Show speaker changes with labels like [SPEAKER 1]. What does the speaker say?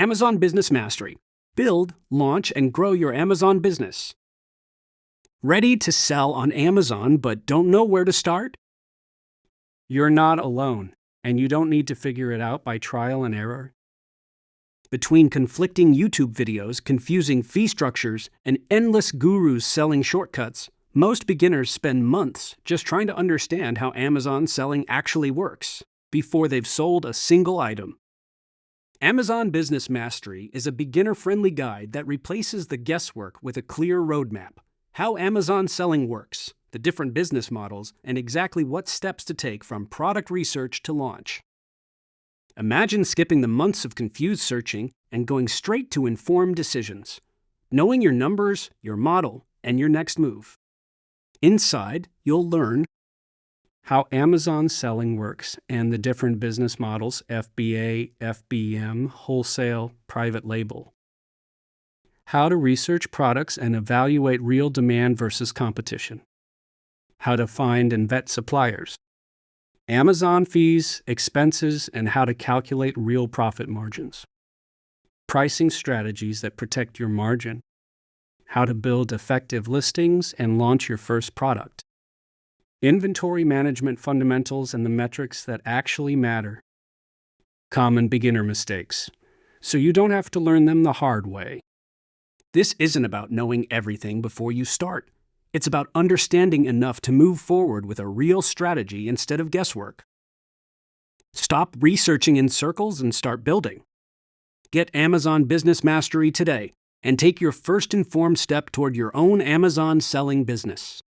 [SPEAKER 1] Amazon Business Mastery. Build, launch, and grow your Amazon business. Ready to sell on Amazon but don't know where to start? You're not alone, and you don't need to figure it out by trial and error. Between conflicting YouTube videos, confusing fee structures, and endless gurus selling shortcuts, most beginners spend months just trying to understand how Amazon selling actually works before they've sold a single item. Amazon Business Mastery is a beginner-friendly guide that replaces the guesswork with a clear roadmap. How Amazon selling works, the different business models, and exactly what steps to take from product research to launch. Imagine skipping the months of confused searching and going straight to informed decisions, knowing your numbers, your model, and your next move. Inside, you'll learn how Amazon selling works and the different business models: FBA, FBM, wholesale, private label. How to research products and evaluate real demand versus competition. How to find and vet suppliers. Amazon fees, expenses, and how to calculate real profit margins. Pricing strategies that protect your margin. How to build effective listings and launch your first product. Inventory management fundamentals and the metrics that actually matter. Common beginner mistakes, so you don't have to learn them the hard way. This isn't about knowing everything before you start. It's about understanding enough to move forward with a real strategy instead of guesswork. Stop researching in circles and start building. Get Amazon Business Mastery today and take your first informed step toward your own Amazon selling business.